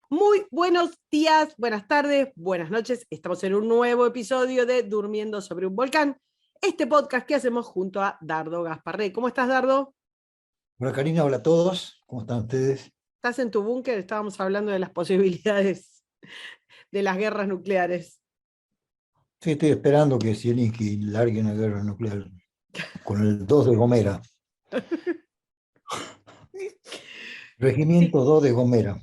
Muy buenos días, buenas tardes, buenas noches. Estamos en un nuevo episodio de Durmiendo sobre un volcán, este podcast que hacemos junto a Dardo Gasparré. ¿Cómo estás, Dardo? Hola Karina, hola a todos, ¿cómo están ustedes? ¿Estás en tu búnker? Estábamos hablando de las posibilidades de las guerras nucleares. Sí, estoy esperando que Zelensky largue una guerra nuclear con el 2 de Gomera, Sí. Regimiento 2 de Gomera.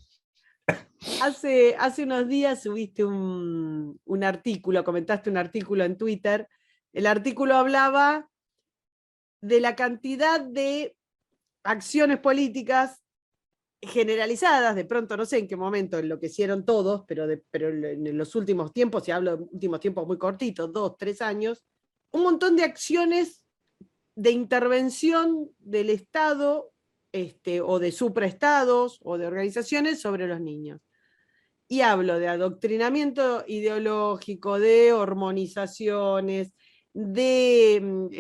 Hace unos días subiste un artículo, comentaste un artículo en Twitter. El artículo hablaba de la cantidad de acciones políticas generalizadas, de pronto no sé en qué momento enloquecieron todos, pero en los últimos tiempos, si hablo de últimos tiempos muy cortitos, 2, 3 años, un montón de acciones de intervención del Estado o de supraestados o de organizaciones sobre los niños. Y hablo de adoctrinamiento ideológico, de hormonizaciones, de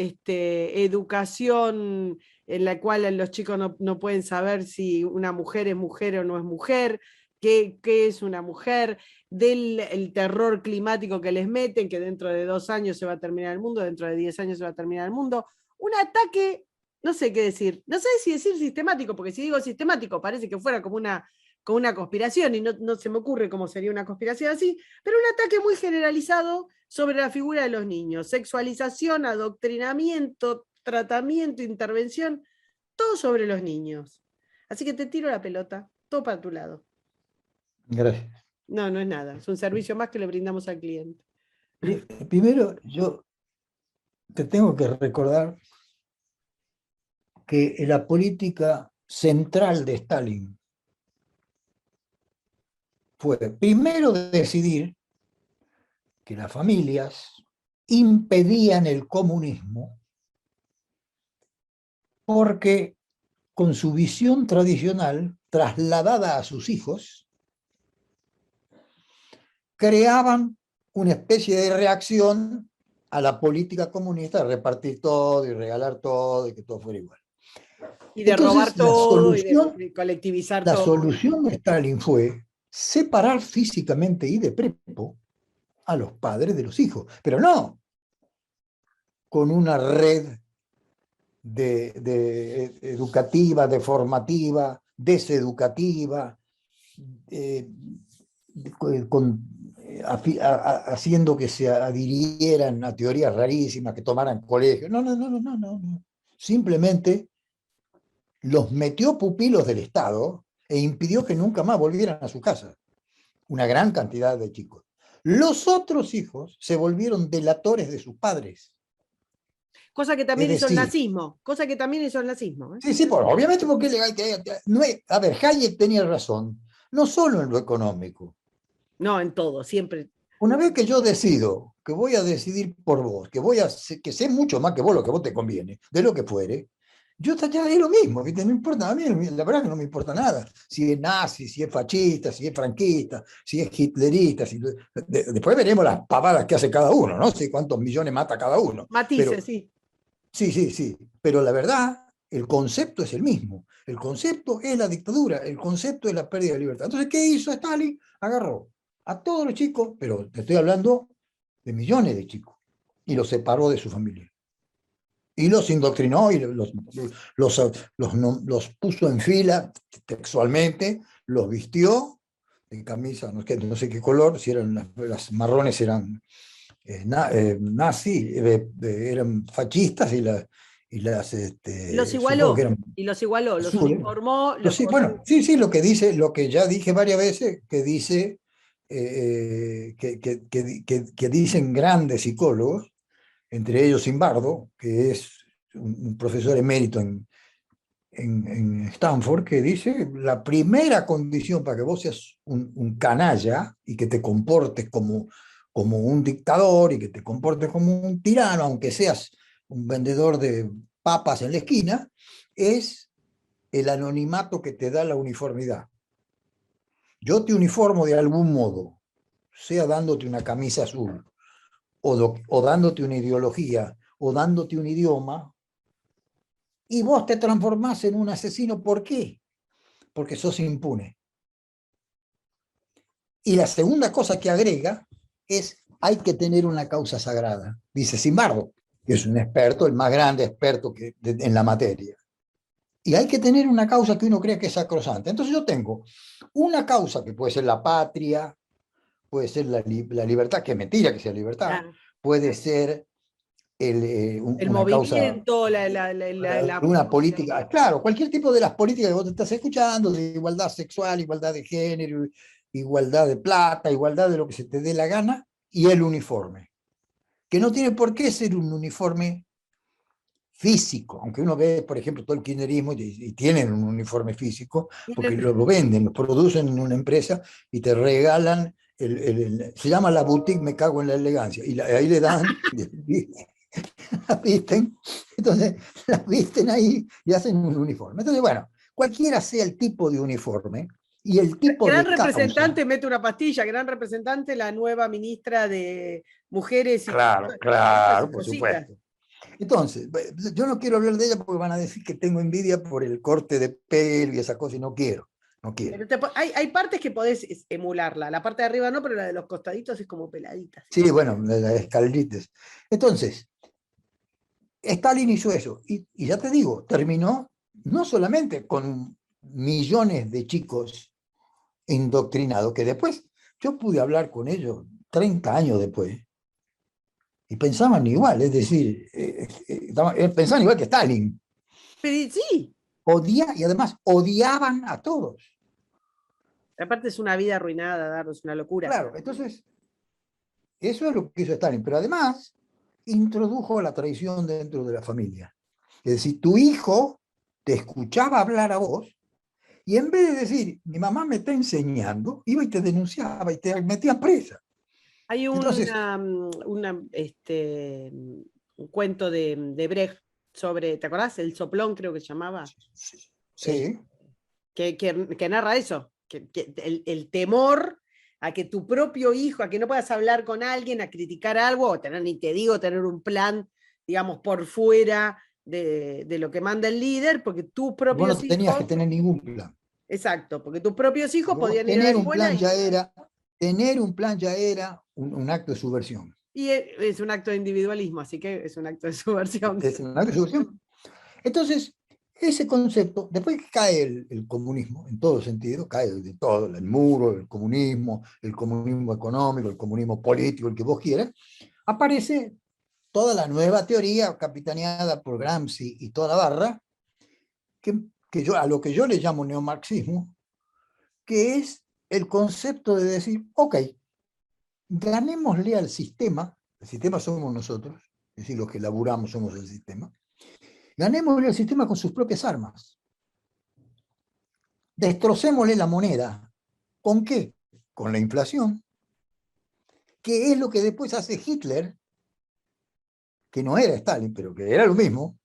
educación en la cual los chicos no pueden saber si una mujer es mujer o no es mujer, qué es una mujer, del el terror climático que les meten, que dentro de 2 años se va a terminar el mundo, dentro de 10 años se va a terminar el mundo. Un ataque, no sé qué decir, no sé si decir sistemático, porque si digo sistemático parece que fuera como una conspiración, y no se me ocurre cómo sería una conspiración así, pero un ataque muy generalizado sobre la figura de los niños, sexualización, adoctrinamiento, tratamiento, intervención, todo sobre los niños. Así que te tiro la pelota, todo para tu lado. Gracias. No, no es nada, es un servicio más que le brindamos al cliente. Primero, yo te tengo que recordar que la política central de Stalin fue primero decidir que las familias impedían el comunismo porque con su visión tradicional trasladada a sus hijos, creaban una especie de reacción a la política comunista de repartir todo y regalar todo y que todo fuera igual. Y de robar Entonces, todo y de colectivizar la todo. solución de Stalin fue separar físicamente y de prepo a los padres de los hijos, pero no con una red de educativa, de formativa, deseducativa, eh, haciendo que se adhirieran a teorías rarísimas, que tomaran colegio. No, no, no, no, no, no. Simplemente los metió pupilos del Estado e impidió que nunca más volvieran a su casa. Una gran cantidad de chicos. Los otros hijos se volvieron delatores de sus padres. Cosa que Es también hizo el decir, nazismo, cosa que también hizo el nazismo. sí, sí, obviamente porque no es, a ver, Hayek tenía razón, no solo en lo económico. No, en todo, siempre. Una vez que yo decido que voy a decidir por vos, que sé mucho más que vos lo que vos te conviene, de lo que fuere, yo ya es lo mismo, ¿viste? No importa, a mí la verdad que no me importa nada. Si es nazi, si es fascista, si es franquista, si es hitlerista, después veremos las pavadas que hace cada uno, ¿no? Si cuántos millones mata cada uno. Pero Matices, sí. sí, sí, sí. Pero la verdad, el concepto es el mismo. El concepto es la dictadura, el concepto es la pérdida de libertad. Entonces, ¿qué hizo Stalin? Agarró a todos los chicos, pero te estoy hablando de millones de chicos, y los separó de su familia. Y los indoctrinó y los puso en fila textualmente, los vistió en camisa, no sé qué color, si eran las marrones eran nazi, eran fascistas Los supongo que igualó, eran y los igualó, los azules. uniformó, los Bueno, sí, sí, lo que dice, lo que ya dije varias veces, que dice, que dicen grandes psicólogos, entre ellos Zimbardo, que es un profesor emérito en Stanford, que dice, la primera condición para que vos seas un canalla y que te comportes como un dictador y que te comportes como un tirano, aunque seas un vendedor de papas en la esquina, es el anonimato que te da la uniformidad. Yo te uniformo de algún modo, sea dándote una camisa azul, o dándote una ideología, o dándote un idioma, y vos te transformás en un asesino. ¿Por qué? Porque sos impune. Y la segunda cosa que agrega es, hay que tener una causa sagrada, dice Zimbardo, que es un experto, el más grande experto en la materia. Y hay que tener una causa que uno crea que es sacrosanta. Entonces yo tengo una causa que puede ser la patria, puede ser la libertad, que es mentira que sea libertad, Claro. puede ser El una causa, movimiento, una política, claro, cualquier tipo de las políticas que vos te estás escuchando, de igualdad sexual, igualdad de género, igualdad de plata, igualdad de lo que se te dé la gana, y el uniforme, que no tiene por qué ser un uniforme físico, aunque uno ve, por ejemplo, todo el kirchnerismo y tienen un uniforme físico, porque lo venden, lo producen en una empresa y te regalan, se llama la boutique Me Cago en la Elegancia, y ahí le dan, las visten, entonces las visten ahí y hacen un uniforme. Entonces, bueno, cualquiera sea el tipo de uniforme y el tipo Gran de causa. representante mete una pastilla, gran representante la nueva ministra de Mujeres y Claro, esas claro, por cositas. supuesto. Entonces, yo no quiero hablar de ella porque van a decir que tengo envidia por el corte de pelo y esas cosas, y no quiero, no quiero. Pero hay partes que podés emularla, la parte de arriba no, pero la de los costaditos es como peladita. Así. Sí, bueno, la escalrites. Entonces, Stalin hizo eso, y ya te digo, terminó no solamente con millones de chicos indoctrinados, que después yo pude hablar con ellos 30 años después, y pensaban igual, es decir, pensaban igual que Stalin, Pero sí, y además odiaban a todos. aparte es una vida arruinada, Dardo, es una locura. Claro, entonces, eso es lo que hizo Stalin, pero además introdujo la traición dentro de la familia. Es decir, tu hijo te escuchaba hablar a vos, y en vez de decir, mi mamá me está enseñando, iba y te denunciaba y te metían presa. Hay Entonces, un cuento de Brecht sobre, ¿te acordás? El soplón creo que se llamaba. sí, Que narra eso, que el temor a que tu propio hijo, a que no puedas hablar con alguien, a criticar algo, o tener, ni te digo, tener un plan, digamos, por fuera de lo que manda el líder, porque tus vos no propios tenías que hijos, tener ningún plan. exacto, porque tus propios hijos Vos podían ir a la escuela tener un plan ya era un acto de subversión. y es un acto de individualismo, así que es un acto de subversión. Es un acto de subversión. Entonces, ese concepto, después que cae el comunismo, en todo sentido, cae de todo, el muro, el comunismo económico, el comunismo político, el que vos quieras, aparece toda la nueva teoría capitaneada por Gramsci y toda la barra, a lo que yo le llamo neomarxismo, que es el concepto de decir, ok, ganémosle al sistema, el sistema somos nosotros, es decir, los que laburamos somos el sistema, ganémosle al sistema con sus propias armas. Destrocémosle la moneda. ¿Con qué? Con la inflación, que es lo que después hace Hitler, que no era Stalin, pero que era lo mismo,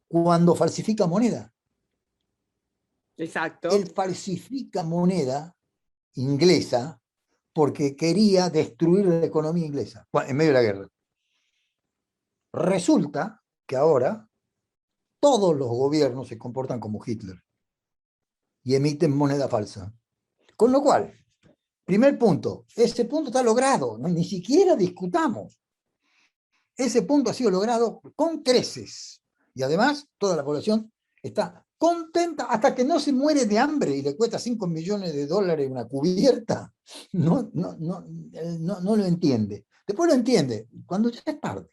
cuando falsifica moneda. Exacto. Él falsifica moneda inglesa porque quería destruir la economía inglesa en medio de la guerra. Resulta que ahora todos los gobiernos se comportan como Hitler y emiten moneda falsa. Con lo cual, primer punto, ese punto está logrado, ¿no? Ni siquiera discutamos. Ese punto ha sido logrado con creces. Y además, toda la población está contenta hasta que no se muere de hambre y le cuesta 5 millones de dólares una cubierta. No lo entiende. Después lo entiende cuando ya es tarde.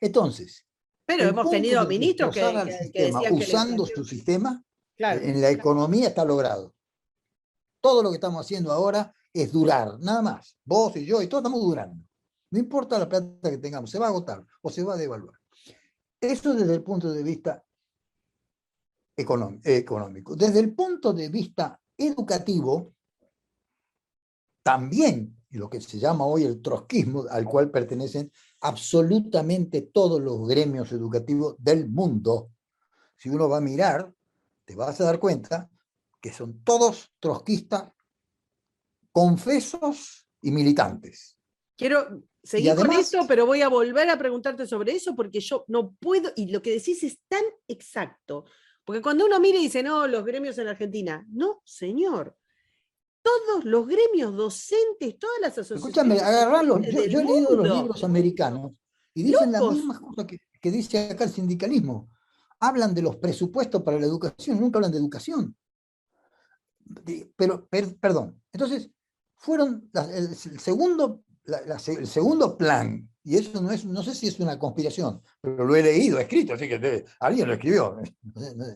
Entonces, Pero el hemos punto tenido de ministros destrozar al que sistema decían que la usando su inflación. sistema Claro. en la economía está logrado. Todo lo que estamos haciendo ahora es durar, nada más. Vos y yo y todos estamos durando. No importa la plata que tengamos, se va a agotar o se va a devaluar. Eso desde el punto de vista económico. Desde el punto de vista educativo, también lo que se llama hoy el trotskismo, al cual pertenecen absolutamente todos los gremios educativos del mundo. Si uno va a mirar, te vas a dar cuenta que son todos trotskistas, confesos y militantes. Quiero Y seguir con además, esto, pero voy a volver a preguntarte sobre eso porque yo no puedo, y lo que decís es tan exacto, porque cuando uno mira y dice, no, los gremios en Argentina, no, señor, todos los gremios docentes, todas las Escúchame, asociaciones agarrarlos. docentes Yo del he leído los mundo. libros americanos y dicen las Locos. mismas cosas que dice acá el sindicalismo. Hablan de los presupuestos para la educación, nunca hablan de educación. Perdón, entonces fueron el segundo plan, y eso no sé si es una conspiración, pero lo he leído, escrito, así que alguien lo escribió,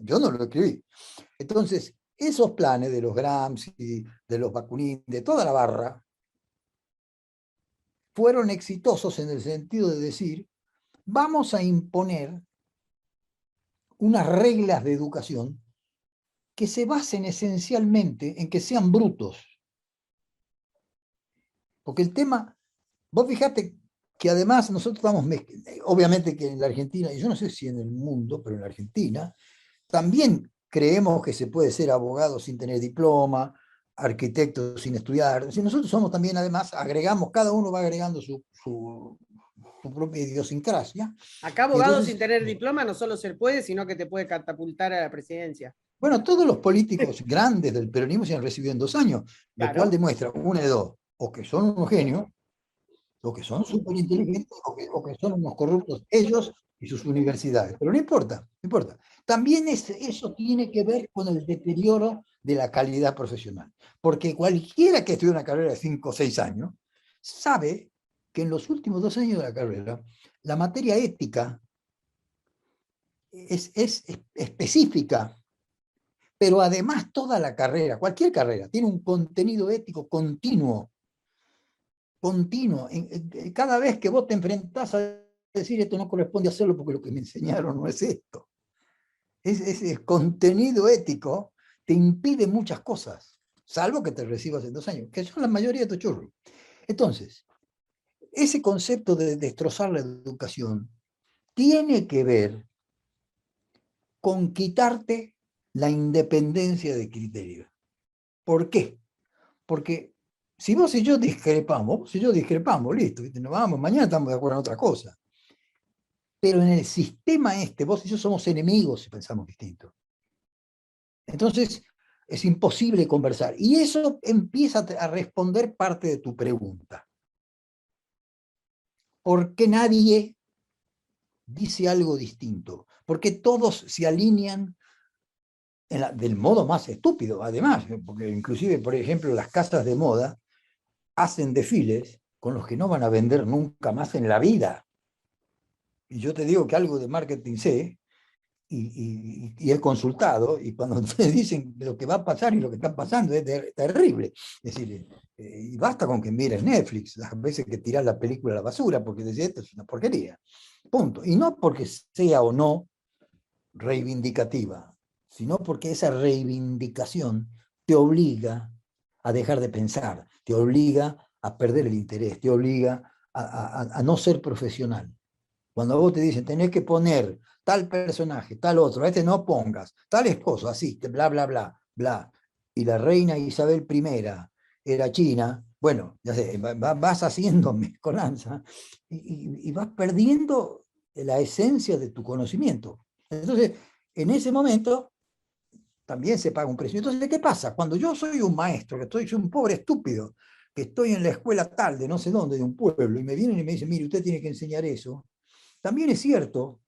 yo no lo escribí. Entonces, esos planes de los Gramsci, de los Bakunin, de toda la barra, fueron exitosos en el sentido de decir, vamos a imponer unas reglas de educación que se basen esencialmente en que sean brutos. Porque el tema, vos fijate que además nosotros estamos, obviamente que en la Argentina, y yo no sé si en el mundo, pero en la Argentina, también creemos que se puede ser abogado sin tener diploma, arquitecto sin estudiar. Si nosotros somos también, además, agregamos, cada uno va agregando su propia idiosincrasia. Acá abogado Entonces, sin tener diploma no solo se puede, sino que te puede catapultar a la presidencia. bueno, todos los políticos grandes del peronismo se han recibido en 2 años, lo cual Claro. demuestra, una de dos, o que son unos genios, o que son súper inteligentes, o que son unos corruptos ellos y sus universidades. Pero no importa, no importa. También eso tiene que ver con el deterioro de la calidad profesional. Porque cualquiera que estudie una carrera de 5 o 6 años sabe que en los últimos 2 años de la carrera, la materia ética es específica, pero además toda la carrera, cualquier carrera, tiene un contenido ético continuo. Cada vez que vos te enfrentás a decir esto no corresponde hacerlo porque lo que me enseñaron no es esto. Ese contenido ético te impide muchas cosas, salvo que te recibas en 2 años, que son la mayoría de tus churros. Entonces, ese concepto de destrozar la educación tiene que ver con quitarte la independencia de criterio. ¿Por qué? Porque si vos y yo discrepamos, listo, nos vamos, mañana estamos de acuerdo en otra cosa. Pero en el sistema vos y yo somos enemigos si pensamos distinto. Entonces, es imposible conversar. Y eso empieza a responder parte de tu pregunta. ¿Por qué nadie dice algo distinto? ¿Por qué todos se alinean del modo más estúpido? Además, porque inclusive, por ejemplo, las casas de moda hacen desfiles con los que no van a vender nunca más en la vida. Y yo te digo que algo de marketing sé, y he consultado, y cuando te dicen lo que va a pasar y lo que está pasando es terrible. Es decir, y basta con que mires Netflix, las veces que tirás la película a la basura, porque decís, esto es una porquería. Punto. Y no porque sea o no reivindicativa, sino porque esa reivindicación te obliga a dejar de pensar, te obliga a perder el interés, te obliga a no ser profesional. Cuando a vos te dicen, tenés que poner tal personaje, tal otro, a este no pongas, tal esposo, así, bla, bla, bla, bla, y la reina Isabel I era china, bueno, ya sé, vas haciendo mezcolanza y vas perdiendo la esencia de tu conocimiento. Entonces, en ese momento, también se paga un precio. Entonces, ¿qué pasa? Cuando yo soy un maestro, soy un pobre estúpido, que estoy en la escuela tal, de no sé dónde, de un pueblo, y me vienen y me dicen, mire, usted tiene que enseñar eso, también es cierto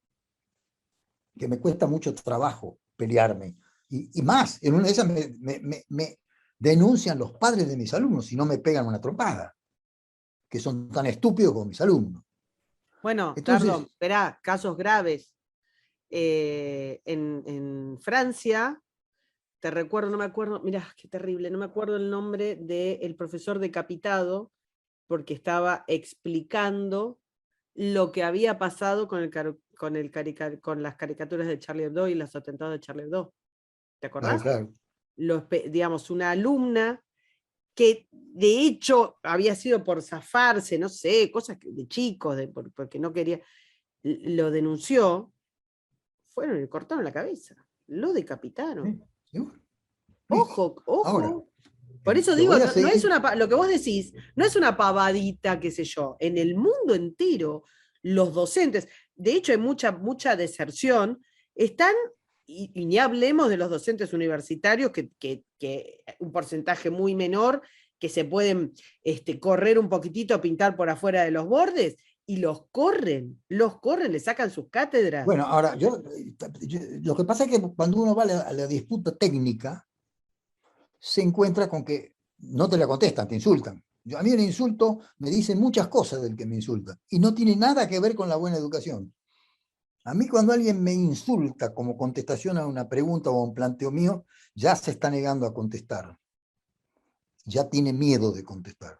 que me cuesta mucho trabajo pelearme. Y más, en una de esas me denuncian los padres de mis alumnos y no me pegan una trompada, que son tan estúpidos como mis alumnos. Bueno, Entonces, Carlos, verá, casos graves. En Francia, te recuerdo, no me acuerdo, mirá, qué terrible, no me acuerdo el nombre del profesor decapitado, porque estaba explicando lo que había pasado con las caricaturas de Charlie Hebdo y los atentados de Charlie Hebdo. ¿Te acordás? claro. Digamos, una alumna que de hecho había sido por zafarse, no sé, cosas de chicos, porque no quería, lo denunció, fueron y le cortaron la cabeza, lo decapitaron. ¿Sí? Ojo, Ahora, ojo. Por eso te digo, voy a no es seguir. lo que vos decís, no es una pavadita, qué sé yo. En el mundo entero, los docentes, de hecho hay mucha deserción, están y ni hablemos de los docentes universitarios, que un porcentaje muy menor, que se pueden correr un poquitito, pintar por afuera de los bordes, y los corren, le sacan sus cátedras. Bueno, ahora, lo que pasa es que cuando uno va a la disputa técnica, se encuentra con que no te la contestan, te insultan. A mí el insulto me dicen muchas cosas del que me insulta, y no tiene nada que ver con la buena educación. A mí cuando alguien me insulta como contestación a una pregunta o a un planteo mío, ya se está negando a contestar. Ya tiene miedo de contestar.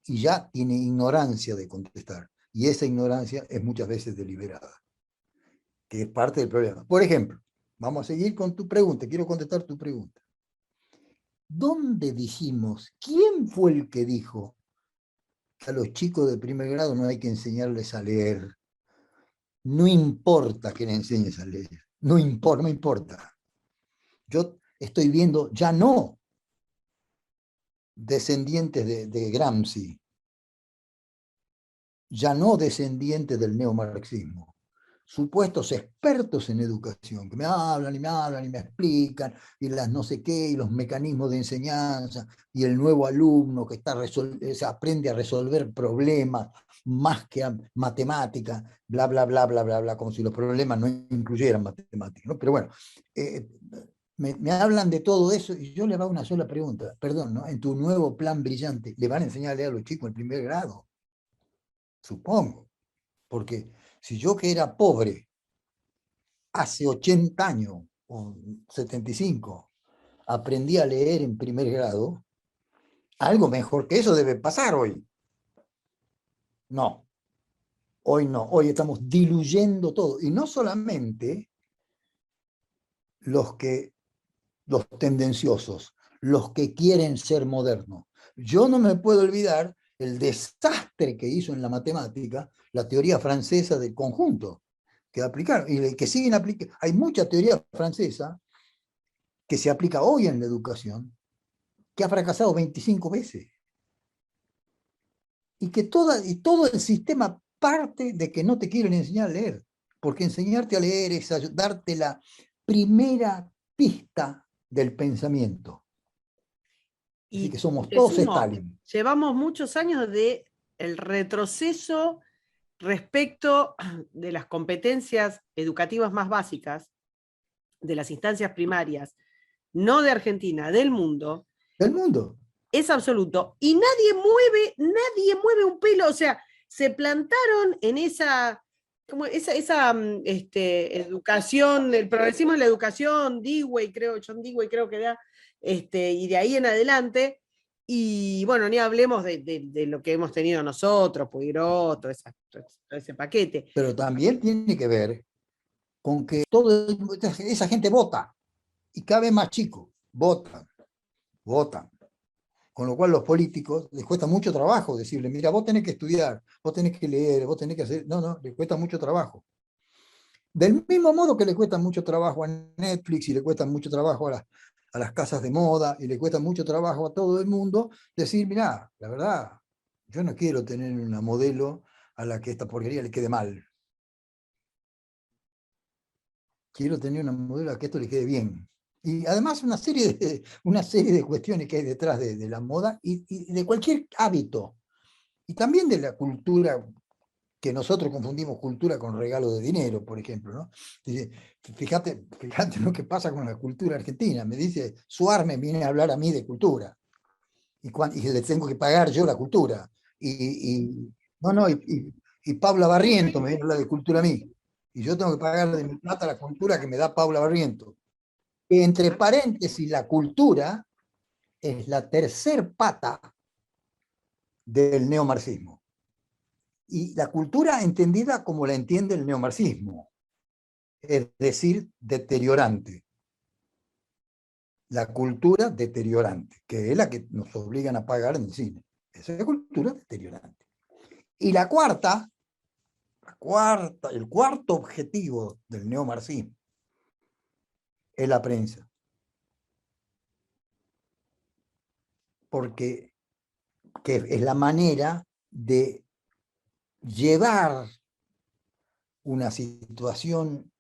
Y ya tiene ignorancia de contestar. Y esa ignorancia es muchas veces deliberada, que es parte del problema. Por ejemplo, vamos a seguir con tu pregunta. Quiero contestar tu pregunta. ¿Dónde dijimos? ¿Quién fue el que dijo que a los chicos de primer grado no hay que enseñarles a leer? No importa que le enseñes a leer. No importa, no importa. Yo estoy viendo ya no descendientes de Gramsci, ya no descendientes del neomarxismo, supuestos expertos en educación, que me hablan y me explican, y las no sé qué, y los mecanismos de enseñanza, y el nuevo alumno que aprende a resolver problemas más que a matemática, bla, bla, bla, bla, bla, bla, como si los problemas no incluyeran matemáticas, ¿no? Pero bueno, me hablan de todo eso y yo le hago una sola pregunta, perdón, ¿no? En tu nuevo plan brillante, ¿le van a enseñar a leer a los chicos en primer grado? Supongo, porque si yo que era pobre hace 80 años o 75 aprendí a leer en primer grado, algo mejor que eso debe pasar hoy. No, hoy no, hoy estamos diluyendo todo. Y no solamente los tendenciosos, los que quieren ser modernos. Yo no me puedo olvidar el desastre que hizo en la matemática la teoría francesa del conjunto, que aplicaron y que siguen aplicando. Hay mucha teoría francesa que se aplica hoy en la educación, que ha fracasado 25 veces. Y que todo el sistema parte de que no te quieren enseñar a leer, porque enseñarte a leer es darte la primera pista del pensamiento. Así que Y somos te todos sumo, Stalin. llevamos muchos años de el retroceso respecto de las competencias educativas más básicas de las instancias primarias, no de Argentina, del mundo, Del mundo. es absoluto. Y nadie mueve un pelo, o sea, se plantaron en esa, como esa educación, el progresismo en la educación, John Dewey creo que da, y de ahí en adelante, y bueno, ni hablemos de lo que hemos tenido nosotros, Puigro, todo ese paquete. Pero también tiene que ver con que toda esa gente vota, y cada vez más chicos votan. Con lo cual los políticos les cuesta mucho trabajo decirle, mira, vos tenés que estudiar, vos tenés que leer, vos tenés que hacer... No, les cuesta mucho trabajo. Del mismo modo que le cuesta mucho trabajo a Netflix y le cuesta mucho trabajo a las casas de moda y le cuesta mucho trabajo a todo el mundo decir, mira, la verdad, yo no quiero tener una modelo a la que esta porquería le quede mal. Quiero tener una modelo a la que esto le quede bien. Y además una serie de cuestiones que hay detrás de la moda y de cualquier hábito. Y también de la cultura, que nosotros confundimos cultura con regalo de dinero, por ejemplo, ¿no? Dice, fíjate lo que pasa con la cultura argentina. Me dice, Suar me viene a hablar a mí de cultura. Y le tengo que pagar yo la cultura. No, no, y Paula Barriento me viene a hablar de cultura a mí. Y yo tengo que pagar de mi plata la cultura que me da Paula Barriento. Que entre paréntesis, la cultura es la tercer pata del neomarxismo. Y la cultura entendida como la entiende el neomarxismo, es decir, deteriorante. La cultura deteriorante, que es la que nos obligan a pagar en el cine. Esa es la cultura deteriorante. Y el cuarto objetivo del neomarxismo es la prensa. Porque que es la manera de llevar una situación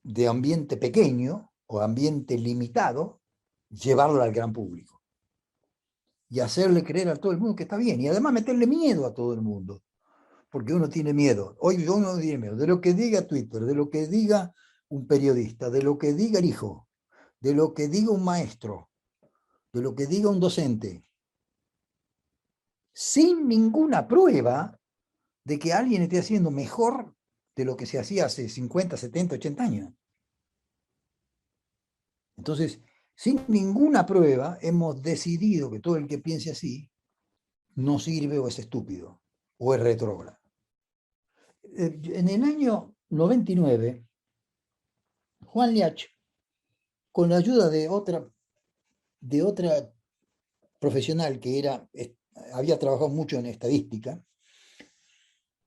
de ambiente pequeño o ambiente limitado, llevarlo al gran público. Y hacerle creer a todo el mundo que está bien. Y además meterle miedo a todo el mundo. Porque uno tiene miedo. Hoy uno tiene miedo de lo que diga Twitter, de lo que diga un periodista, de lo que diga el hijo, de lo que diga un maestro, de lo que diga un docente, sin ninguna prueba de que alguien esté haciendo mejor de lo que se hacía hace 50, 70, 80 años. Entonces, sin ninguna prueba, hemos decidido que todo el que piense así no sirve o es estúpido o es retrógrado. En el año 99, Juan Liach, con la ayuda de otra profesional que había trabajado mucho en estadística,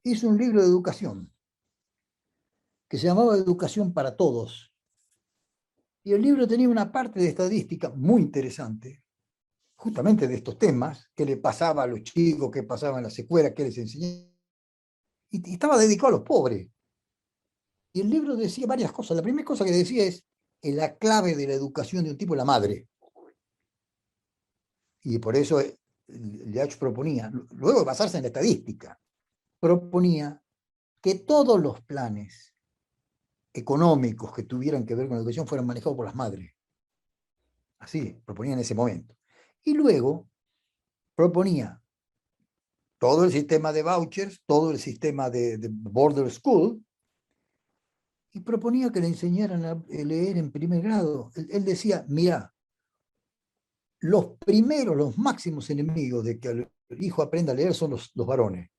hizo un libro de educación que se llamaba Educación para Todos. Y el libro tenía una parte de estadística muy interesante, justamente de estos temas, qué le pasaba a los chicos, qué pasaba en las escuelas, qué les enseñaba. Y estaba dedicado a los pobres. Y el libro decía varias cosas. La primera cosa que decía es la clave de la educación de un tipo es la madre. Y por eso Leach proponía, luego de basarse en la estadística, proponía que todos los planes económicos que tuvieran que ver con la educación fueran manejados por las madres. Así proponía en ese momento. Y luego proponía todo el sistema de vouchers, todo el sistema de border school, y proponía que le enseñaran a leer en primer grado. Él decía, mira, los primeros, los máximos enemigos de que el hijo aprenda a leer son los varones.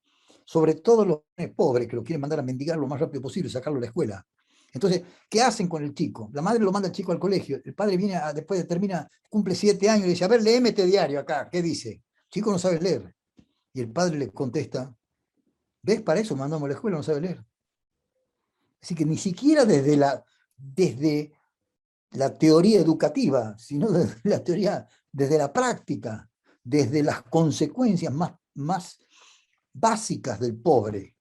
Sobre todo los pobres que lo quieren mandar a mendigar lo más rápido posible, sacarlo de la escuela. Entonces, ¿qué hacen con el chico? La madre lo manda al chico al colegio, el padre viene, después termina, cumple 7 años y le dice, a ver, léeme este diario acá, ¿qué dice? El chico no sabe leer. Y el padre le contesta, ¿ves? Para eso mandamos a la escuela, no sabe leer. Así que ni siquiera desde la teoría educativa, sino desde la teoría, desde la práctica, desde las consecuencias más básicas del pobre.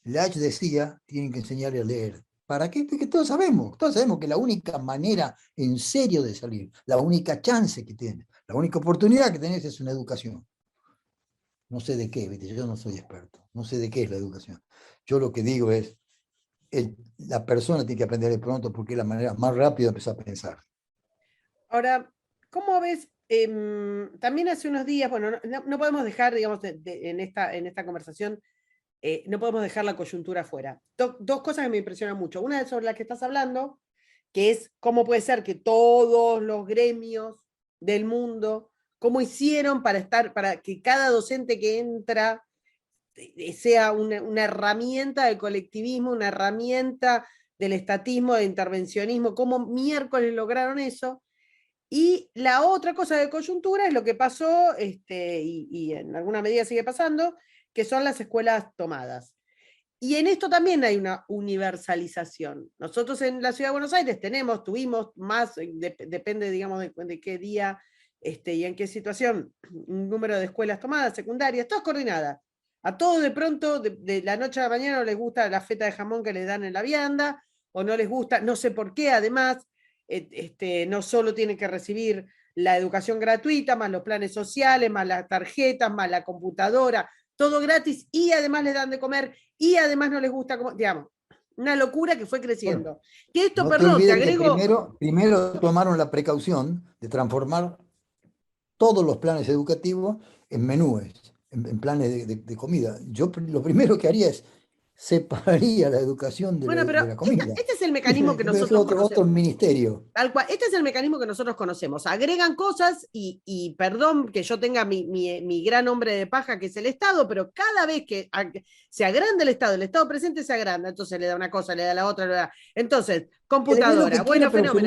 Lach decía, tienen que enseñarle a leer. ¿Para qué? Porque todos sabemos que la única manera en serio de salir, la única chance que tienes, la única oportunidad que tenés es una educación. No sé de qué, ¿viste? Yo no soy experto, no sé de qué es la educación. Yo lo que digo es, la persona tiene que aprender de pronto porque es la manera más rápida de empezar a pensar. Ahora, ¿cómo ves? También hace unos días, bueno, no podemos dejar, digamos, en esta conversación, no podemos dejar la coyuntura afuera. Dos cosas que me impresionan mucho. Una es sobre la que estás hablando, que es cómo puede ser que todos los gremios del mundo, cómo hicieron para que cada docente que entra sea una herramienta del colectivismo, una herramienta del estatismo, de intervencionismo, cómo miércoles lograron eso. Y la otra cosa de coyuntura es lo que pasó, y en alguna medida sigue pasando, que son las escuelas tomadas. Y en esto también hay una universalización. Nosotros en la Ciudad de Buenos Aires tuvimos más, depende, digamos, de qué día y en qué situación, un número de escuelas tomadas, secundarias, todas coordinadas. A todos de pronto, de la noche a la mañana, no les gusta la feta de jamón que les dan en la vianda, o no les gusta, no sé por qué, además, no solo tienen que recibir la educación gratuita, más los planes sociales, más las tarjetas, más la computadora, todo gratis, y además les dan de comer, y además no les gusta, digamos, una locura que fue creciendo. Bueno, que esto, no perdón, te olvides agrego... que primero tomaron la precaución de transformar todos los planes educativos en menúes, en planes de comida. Yo lo primero que haría es separaría la educación Bueno, pero de la comida. este es el mecanismo que Es nosotros otro conocemos. ministerio. Tal cual, este es el mecanismo que nosotros conocemos. Agregan cosas y perdón que yo tenga mi gran hombre de paja, que es el Estado, pero cada vez que se agranda el Estado presente se agranda, entonces le da una cosa, le da la otra, le da... Entonces, Que le dé lo que computadora, quiera, bueno, pero fenómeno.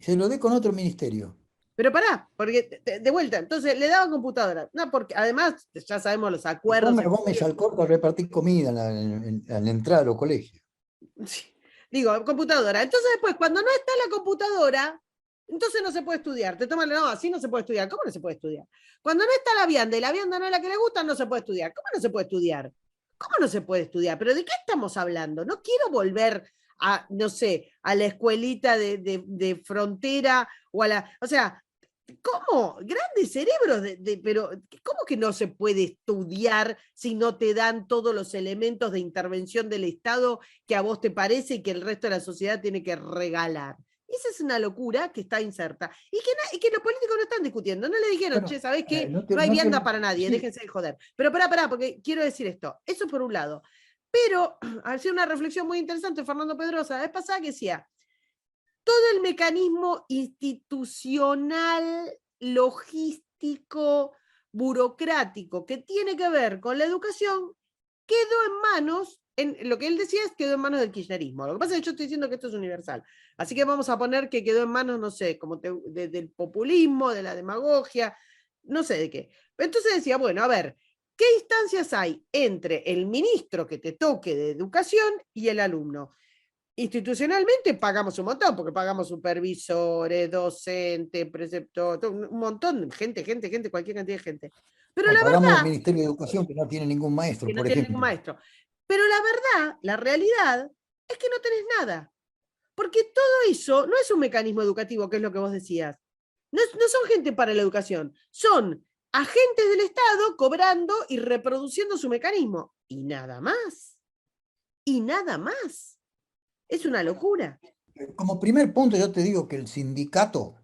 se lo dé con otro ministerio. Pero pará, porque de vuelta, entonces le daban computadora. No, porque además ya sabemos los Y acuerdos. Gómez Alcorta a repartir comida a la entrada de los colegios. Digo, computadora. Entonces después, cuando no está la computadora, entonces no se puede estudiar. Te toman, no, así no se puede estudiar. ¿Cómo no se puede estudiar? Cuando no está la vianda y la vianda no es la que le gusta, no se puede estudiar. ¿Cómo no se puede estudiar? ¿Cómo no se puede estudiar? ¿Pero de qué estamos hablando? No quiero volver no sé, a la escuelita de frontera, o sea, ¿cómo? Grandes cerebros, pero ¿cómo que no se puede estudiar si no te dan todos los elementos de intervención del Estado que a vos te parece y que el resto de la sociedad tiene que regalar? Esa es una locura que está inserta. Y que los políticos no están discutiendo. No le dijeron, Bueno, che, ¿sabés qué? no No hay no vianda para nadie, sí, déjense de joder. Pero pará, porque quiero decir esto. Eso por un lado. Pero hacía una reflexión muy interesante Fernando Pedrosa la vez pasada que decía, todo el mecanismo institucional, logístico, burocrático que tiene que ver con la educación quedó en manos, lo que él decía es quedó en manos del kirchnerismo. Lo que pasa es que yo estoy diciendo que esto es universal. Así que vamos a poner que quedó en manos, no sé, como del populismo, de la demagogia, no sé de qué. Entonces decía, bueno, a ver, ¿qué instancias hay entre el ministro que te toque de educación y el alumno? Institucionalmente pagamos un montón, porque pagamos supervisores, docentes, preceptores, un montón, gente, cualquier cantidad de gente. Pero bueno, la pagamos el verdad Ministerio de Educación que no tiene ningún maestro, que no por tiene ningún ejemplo. maestro. Pero la verdad, la realidad, es que no tenés nada. Porque todo eso no es un mecanismo educativo, que es lo que vos decías. No son gente para la educación, son agentes del Estado cobrando y reproduciendo su mecanismo. Y nada más. Y nada más. Es una locura. Como primer punto, yo te digo que el sindicato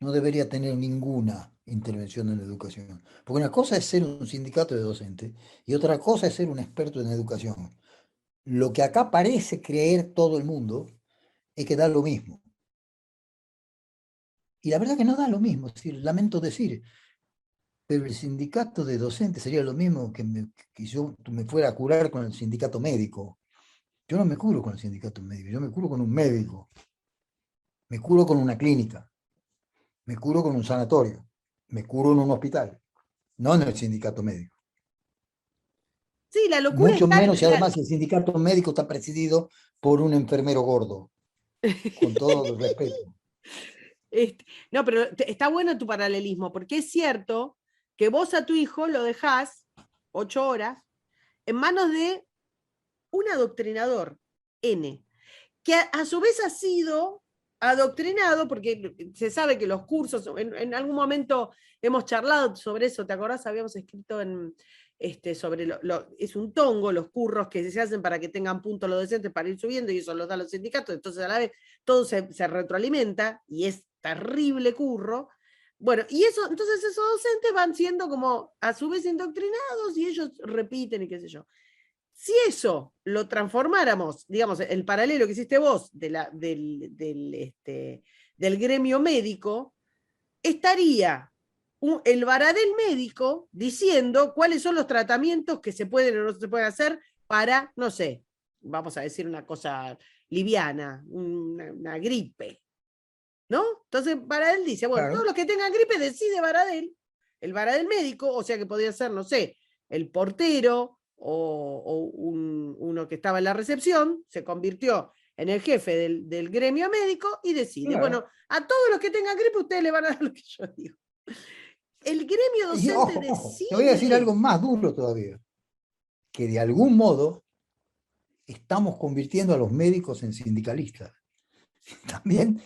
no debería tener ninguna intervención en la educación. Porque una cosa es ser un sindicato de docentes y otra cosa es ser un experto en educación. Lo que acá parece creer todo el mundo es que da lo mismo. Y la verdad que no da lo mismo, es decir, lamento decir, pero el sindicato de docentes sería lo mismo que yo me fuera a curar con el sindicato médico. Yo no me curo con el sindicato médico, yo me curo con un médico, me curo con una clínica, me curo con un sanatorio, me curo en un hospital, no en el sindicato médico. Sí, la locura Mucho está menos si además el sindicato médico está presidido por un enfermero gordo, con todo el respeto. No, pero está bueno tu paralelismo, porque es cierto que vos a tu hijo lo dejás 8 horas en manos de un adoctrinador, N, que a su vez ha sido adoctrinado, porque se sabe que los cursos, en algún momento hemos charlado sobre eso, ¿te acordás? Habíamos escrito sobre es un tongo, los curros que se hacen para que tengan puntos los docentes para ir subiendo y eso los dan los sindicatos, entonces a la vez todo se retroalimenta y es terrible curro. Bueno, y entonces esos docentes van siendo como a su vez indoctrinados y ellos repiten y qué sé yo. Si eso lo transformáramos, digamos, el paralelo que hiciste vos del gremio médico, estaría el Baradel médico diciendo cuáles son los tratamientos que se pueden o no se pueden hacer para, no sé, vamos a decir una cosa liviana, una gripe, ¿no? Entonces Baradel dice, bueno, todos Claro, los que tengan gripe decide Baradel, el Baradel médico, o sea que podría ser, no sé, el portero o uno que estaba en la recepción, se convirtió en el jefe del gremio médico y decide, bueno, claro. a todos los que tengan gripe ustedes le van a dar lo que yo digo. El gremio Y docente ojo, te voy a decir algo decide. más duro todavía, que de algún modo estamos convirtiendo a los médicos en sindicalistas. También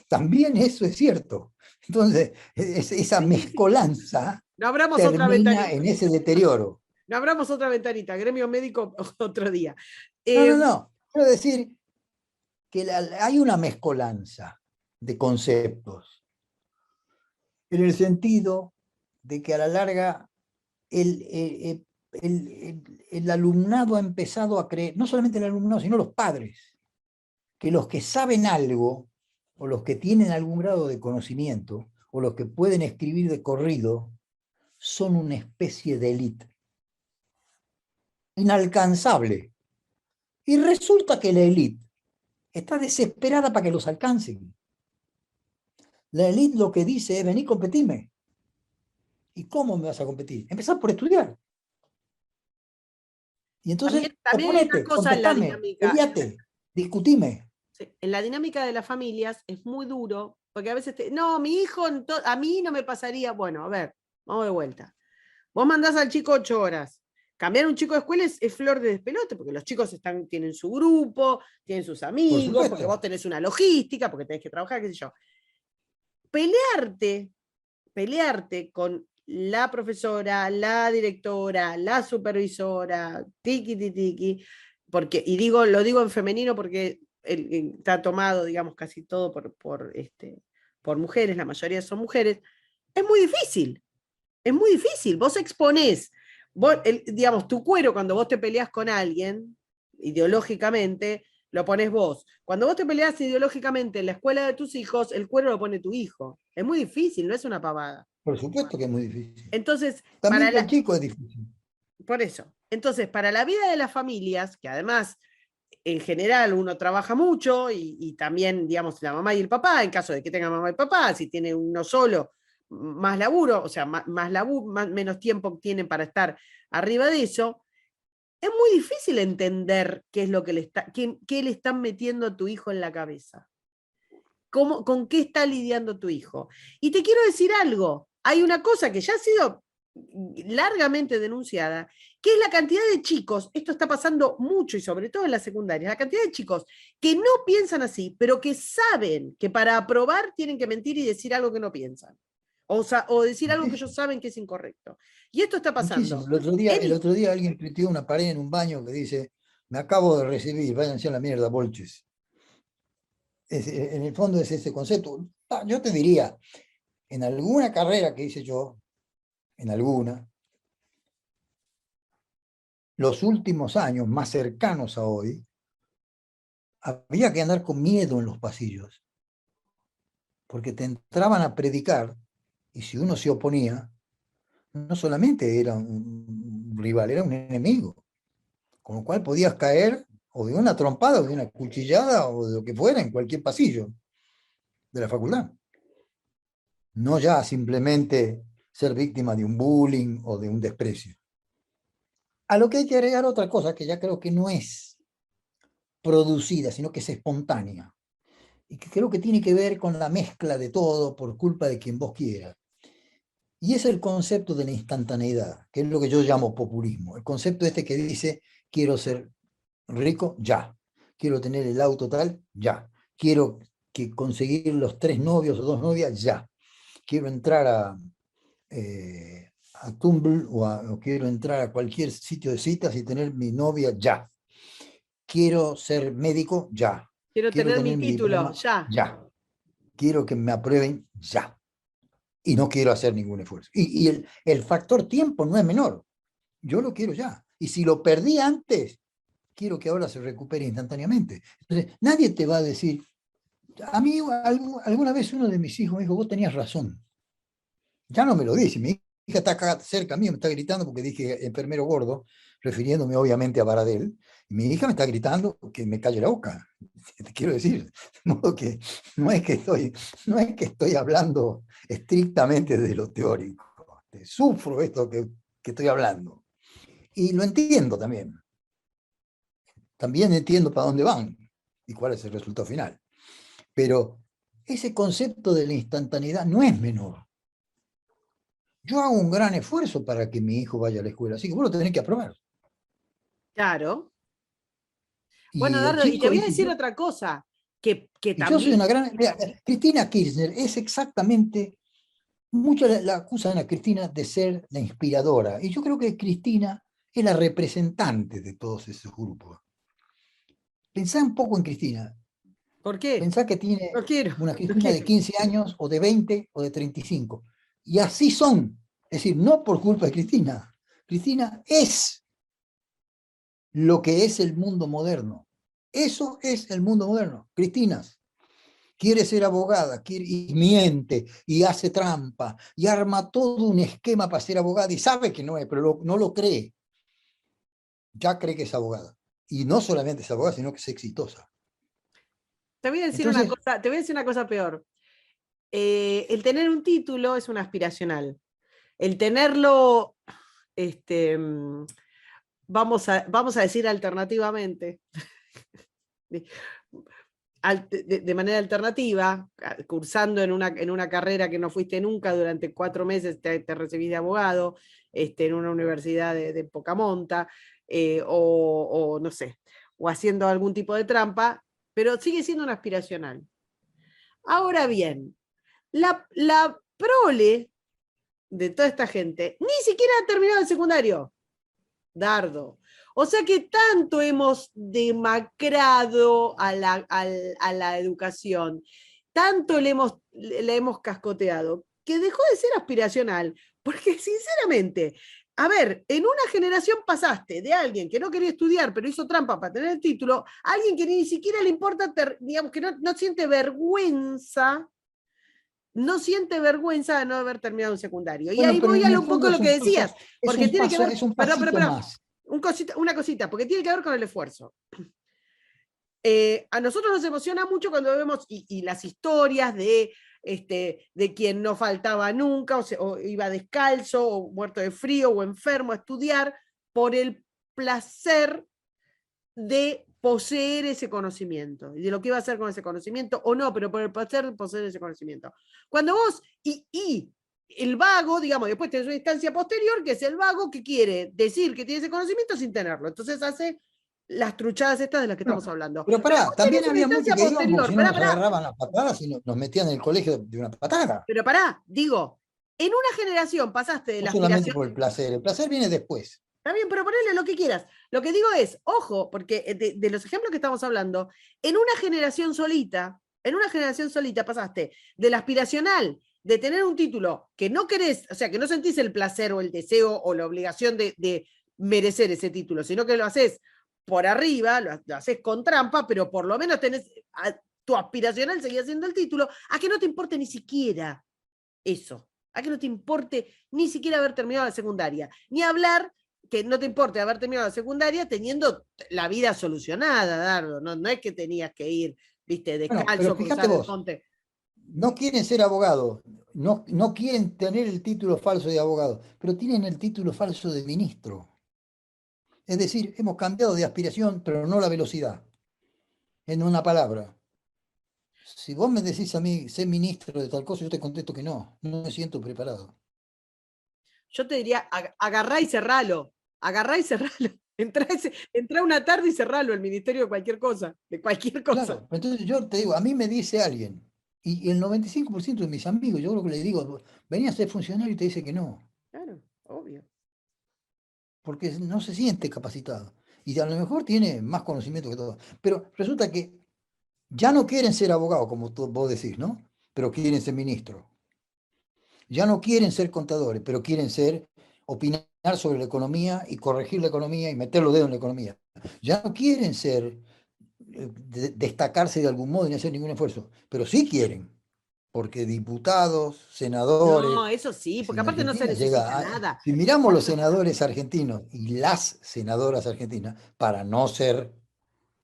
eso es cierto. Entonces, esa mezcolanza No abramos otra termina ventanita. en ese deterioro. No abramos otra ventanita. Gremio médico otro día. No, no, Eh, no. Quiero decir que hay una mezcolanza de conceptos, en el sentido de que a la larga el alumnado ha empezado a creer, no solamente el alumnado, sino los padres, que los que saben algo, o los que tienen algún grado de conocimiento, o los que pueden escribir de corrido, son una especie de élite inalcanzable. Y resulta que la élite está desesperada para que los alcancen. La élite lo que dice es, vení, competime. ¿Y cómo me vas a competir? Empezar por estudiar. Y entonces, también hay una oponete, cosa competame, peleate, discutime. en la dinámica de las familias es muy duro, porque a veces, no, mi hijo, a mí no me pasaría, bueno, a ver, vamos de vuelta. Vos mandás al chico 8 horas, cambiar un chico de escuela es flor de despelote, porque los chicos tienen su grupo, tienen sus Por amigos, porque supuesto. vos tenés una logística, porque tenés que trabajar, qué sé yo. Pelearte con la profesora, la directora, la supervisora, tiki, tiki, tiki, porque, y lo digo en femenino porque está tomado, digamos, casi todo por mujeres, la mayoría son mujeres, es muy difícil. Es muy difícil. Vos exponés, digamos, tu cuero cuando vos te peleás con alguien, ideológicamente, lo pones vos. Cuando vos te peleás ideológicamente en la escuela de tus hijos, el cuero lo pone tu hijo. Es muy difícil, no es una pavada. Por supuesto que es muy difícil. Entonces, También con chicos es difícil. por eso. Entonces, para la vida de las familias, que además en general uno trabaja mucho y también, digamos, la mamá y el papá, en caso de que tenga mamá y papá, si tiene uno solo, más laburo, o sea, menos tiempo tienen para estar arriba de eso, es muy difícil entender qué es lo que qué le están metiendo a tu hijo en la cabeza. ¿Con qué está lidiando tu hijo? Y te quiero decir algo, hay una cosa que ya ha sido largamente denunciada, que es la cantidad de chicos, esto está pasando mucho y sobre todo en la secundaria, la cantidad de chicos que no piensan así, pero que saben que para aprobar tienen que mentir y decir algo que no piensan. O decir algo que ellos saben que es incorrecto. Y esto está pasando. Muchísimo. El otro día alguien tuiteó una pared en un baño que dice, me acabo de recibir, váyanse a la mierda, bolches. En el fondo es ese concepto. Yo te diría, en alguna carrera que hice yo, en alguna, los últimos años más cercanos a hoy, había que andar con miedo en los pasillos, porque te entraban a predicar, y si uno se oponía, no solamente era un rival, era un enemigo, con lo cual podías caer o de una trompada, o de una cuchillada, o de lo que fuera, en cualquier pasillo de la facultad. No ya simplemente ser víctima de un bullying o de un desprecio. A lo que hay que agregar otra cosa que ya creo que no es producida, sino que es espontánea, y que creo que tiene que ver con la mezcla de todo por culpa de quien vos quieras. Y es el concepto de la instantaneidad, que es lo que yo llamo populismo. El concepto este que dice, quiero ser rico, ya. Quiero tener el auto tal, ya. Quiero conseguir los 3 novios o 2 novias, ya. Quiero entrar a Tumblr o quiero entrar a cualquier sitio de citas y tener mi novia, ya. Quiero ser médico, ya. Quiero Quiero tener mi tener mi título, diploma, ya. ya. Quiero que me aprueben, ya. Y no quiero hacer ningún esfuerzo. Y el factor tiempo no es menor. Yo lo quiero ya. Y si lo perdí antes, quiero que ahora se recupere instantáneamente. Entonces, nadie te va a decir, a mí alguna vez uno de mis hijos me dijo, vos tenías razón. Ya no me lo dice, mi hija está acá cerca mío, me está gritando porque dije enfermero gordo, refiriéndome obviamente a Baradel, y mi hija me está gritando que me calle la boca. Te quiero decir, de modo que no es que estoy hablando estrictamente de lo teórico, sufro esto que estoy hablando. Y lo entiendo también. También entiendo para dónde van y cuál es el resultado final. Pero ese concepto de la instantaneidad no es menor. Yo hago un gran esfuerzo para que mi hijo vaya a la escuela, así que vos lo tenés que aprobar. Claro. Bueno, Y el Dardo, y te chico voy a dice, decir otra cosa, que yo soy también, una gran... Mira, Cristina Kirchner es exactamente, muchos la acusan a Cristina de ser la inspiradora, y yo creo que Cristina es la representante de todos esos grupos. Pensá un poco en Cristina, ¿por qué? pensá que No tiene quiero, una no Cristina de quiero. 15 años, o de 20, o de 35, y así son, es decir, no por culpa de Cristina. Cristina es lo que es el mundo moderno. Eso es el mundo moderno. Cristina quiere ser abogada, y miente, y hace trampa, y arma todo un esquema para ser abogada, y sabe que no es, pero no lo cree. Ya cree que es abogada. Y no solamente es abogada, sino que es exitosa. Te voy a decir una Entonces, cosa, te voy a decir una cosa peor. El tener un título es un aspiracional. El tenerlo, vamos a decir alternativamente, de manera alternativa, cursando en una carrera que no fuiste nunca, durante 4 meses te recibís de abogado, en una universidad de poca monta, o no sé, o haciendo algún tipo de trampa, pero sigue siendo un aspiracional. Ahora bien, la prole de toda esta gente ni siquiera ha terminado el secundario, Dardo. O sea que tanto hemos demacrado a la educación, tanto le hemos cascoteado, que dejó de ser aspiracional, porque sinceramente, a ver, en una generación pasaste de alguien que no quería estudiar, pero hizo trampa para tener el título, a alguien que ni siquiera le importa, digamos, que no siente vergüenza, no siente vergüenza de no haber terminado un secundario. Y Bueno, ahí pero voy en a el un poco fondo lo que decías, porque tiene que ver, es un perdón, pasito más. una cosita, porque tiene que ver con el esfuerzo. A nosotros nos emociona mucho cuando vemos y las historias de quien no faltaba nunca, o iba descalzo, o muerto de frío, o enfermo a estudiar, por el placer de poseer ese conocimiento, y de lo que iba a hacer con ese conocimiento, o no, pero por el placer de poseer ese conocimiento. Cuando vos, y el vago, digamos, después tenés una instancia posterior, que es el vago que quiere decir que tiene ese conocimiento sin tenerlo. Entonces hace las truchadas estas de las que estamos hablando. Pero Pero pará, después tenés también una había muchos instancia que iban porque posterior, si no nos agarraban las patadas y nos metían en el colegio de una patada. pero pará, digo, en una generación pasaste de No la solamente aspiración. por el placer. El placer viene después. Está bien, pero ponele lo que quieras. Lo que digo es, ojo, porque de los ejemplos que estamos hablando, en una generación solita pasaste del aspiracional, de tener un título que no querés, o sea, que no sentís el placer o el deseo o la obligación de merecer ese título, sino que lo haces por arriba, lo haces con trampa, pero por lo menos tenés, tu aspiracional seguía siendo el título, a que no te importe ni siquiera eso, a que no te importe ni siquiera haber terminado la secundaria, ni hablar que no te importe haber terminado la secundaria teniendo la vida solucionada, Dardo. No es que tenías que ir, viste, Bueno, pero descalzo, fíjate cruzar el vos, monte. no quieren ser abogados, no quieren tener el título falso de abogado, pero tienen el título falso de ministro. Es decir, hemos cambiado de aspiración, pero no la velocidad. En una palabra, si vos me decís a mí, sé ministro de tal cosa, yo te contesto que no me siento preparado. Yo te diría, agarrá y cerralo, agarrá y cerralo. Entrá una tarde y cerralo el ministerio de cualquier cosa, de cualquier cosa. Claro, entonces yo te digo, a mí me dice alguien, y el 95% de mis amigos, yo creo que le digo, venía a ser funcionario y te dice que no, Claro, obvio. porque no se siente capacitado. Y a lo mejor tiene más conocimiento que todo. Pero resulta que ya no quieren ser abogados, como vos decís, ¿no? Pero quieren ser ministros. Ya no quieren ser contadores, pero quieren ser, opinar sobre la economía y corregir la economía y meter los dedos en la economía. Ya no quieren ser, destacarse de algún modo y no hacer ningún esfuerzo, pero sí quieren, porque diputados, senadores, No, eso sí, si porque en aparte no se Argentina necesita llega nada. si miramos los senadores argentinos y las senadoras argentinas, para no ser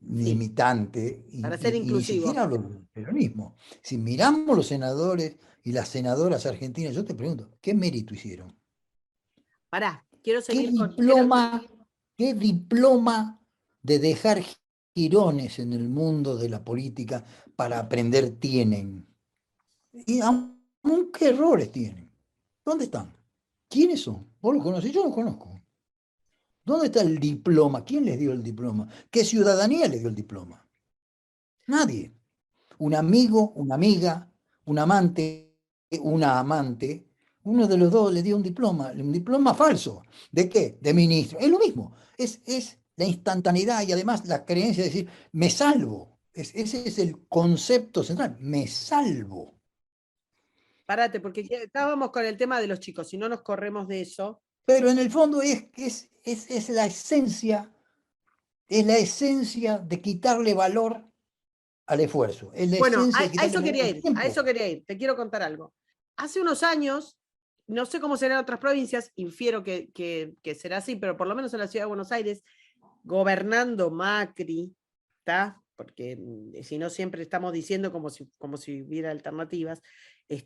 Sí, limitante para ser y ni inclusivo. siquiera hablo del peronismo, si miramos los senadores y las senadoras argentinas, yo te pregunto, ¿qué mérito hicieron? Pará, quiero ¿Qué seguir con. diploma, qué diploma de dejar jirones en el mundo de la política para aprender tienen? Y aún qué errores tienen. ¿Dónde están? ¿Quiénes son? ¿Vos los conocés? Yo los conozco. ¿Dónde está el diploma? ¿Quién les dio el diploma? ¿Qué ciudadanía les dio el diploma? Nadie. Un amigo, una amiga, un amante, una amante, uno de los dos le dio un diploma falso. ¿De qué? De ministro. Es lo mismo. Es la instantaneidad y además la creencia de decir, me salvo. Ese es el concepto central, me salvo. Parate, porque estábamos con el tema de los chicos, si no nos corremos de eso. Pero en el fondo es la esencia de quitarle valor al esfuerzo, es la Bueno, esencia de a quitarle eso valor quería al ir, a tiempo. eso quería ir. Te quiero contar algo. Hace unos años, no sé cómo será en otras provincias, infiero que será así, pero por lo menos en la ciudad de Buenos Aires, gobernando Macri, ¿está? Porque si no siempre estamos diciendo como si hubiera alternativas.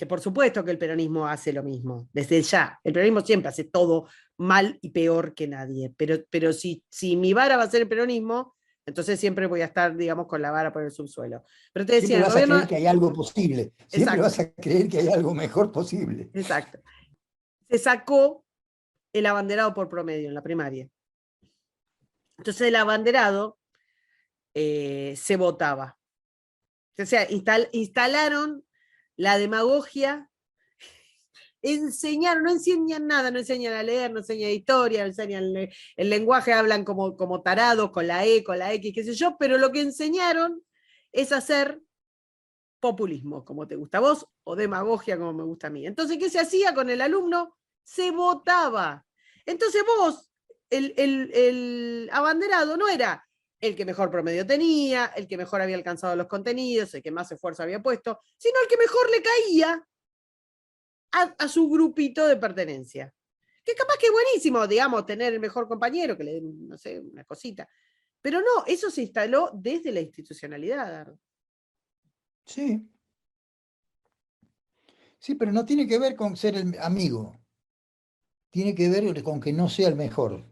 Por supuesto que el peronismo hace lo mismo, desde ya. El peronismo siempre hace todo mal y peor que nadie. Pero si mi vara va a ser el peronismo, Entonces siempre voy a estar, digamos, con la vara por el subsuelo. Pero te decía, Siempre el vas a gobierno... creer que hay algo posible, siempre Exacto, vas a creer que hay algo mejor posible. exacto. Se sacó el abanderado por promedio en la primaria. Entonces el abanderado se votaba. O sea, instalaron la demagogia, enseñaron, no enseñan nada, no enseñan a leer, no enseñan historia, no enseñan el lenguaje, hablan como tarados, con la E, con la X, qué sé yo, pero lo que enseñaron es hacer populismo, como te gusta a vos, o demagogia, como me gusta a mí. Entonces, ¿qué se hacía con el alumno? Se votaba. Entonces vos, el abanderado no era el que mejor promedio tenía, el que mejor había alcanzado los contenidos, el que más esfuerzo había puesto, sino el que mejor le caía a su grupito de pertenencia. Que capaz que es buenísimo, digamos, tener el mejor compañero, que le den, no sé, una cosita. Pero no, eso se instaló desde la institucionalidad. Sí, sí, pero no tiene que ver con ser el amigo, tiene que ver con que no sea el mejor.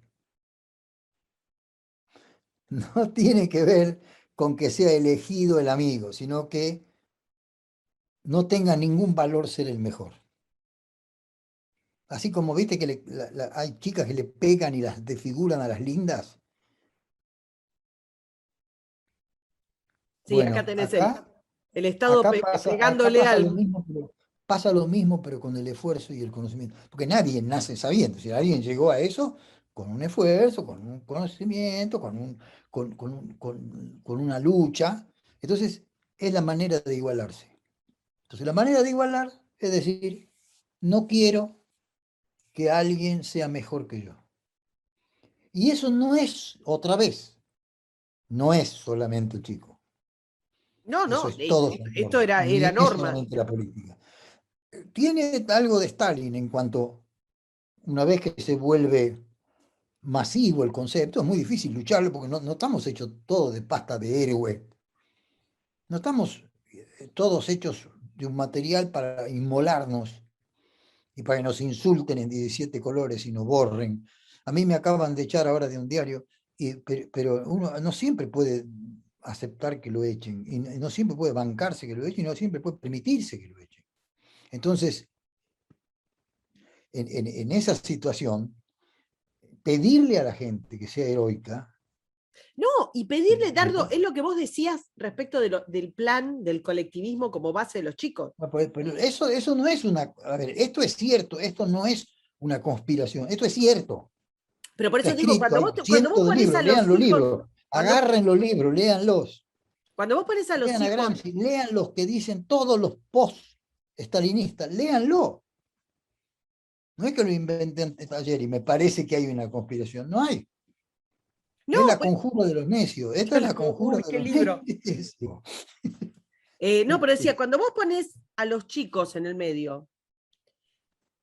No tiene que ver con que sea elegido el amigo, sino que no tenga ningún valor ser el mejor. Así como viste que hay chicas que le pegan y las desfiguran a las lindas. Sí, acá Bueno, tenés acá, el Estado acá pegándole al... pasa lo mismo, pero con el esfuerzo y el conocimiento. Porque nadie nace sabiendo. Si alguien llegó a eso con un esfuerzo, con un conocimiento, con una lucha, entonces es la manera de igualarse. Entonces la manera de igualar es decir, no quiero que alguien sea mejor que yo. Y eso no es, otra vez, no es solamente el chico. No, Eso no, es todo su esto entorno, era ni es norma. solamente la política. Tiene algo de Stalin en cuanto, una vez que se vuelve masivo el concepto, es muy difícil lucharlo porque no estamos hechos todos de pasta de héroe. No estamos todos hechos de un material para inmolarnos y para que nos insulten en 17 colores y nos borren. A mí me acaban de echar ahora de un diario, pero uno no siempre puede aceptar que lo echen, y no siempre puede bancarse que lo echen, y no siempre puede permitirse que lo echen. Entonces, en esa situación, pedirle a la gente que sea heroica. No, y pedirle, Dardo, es lo que vos decías respecto del plan del colectivismo como base de los chicos. Pero eso no es una. A ver, esto es cierto, esto no es una conspiración, esto es cierto. Pero por Está eso digo, escrito, hay cuando vos cientos de pones a libros, lean los los hijos, libros, cuando, agarren los libros, léanlos. cuando vos pones a los Lean a hijos, Gramsci, lean los que dicen todos los post-stalinistas, léanlo. No es que lo inventen ayer y me parece que hay una conspiración, no hay. Es no, la conjura de los necios, esta es la conjura uy, de qué los libro. necios. No, pero decía, cuando vos pones a los chicos en el medio,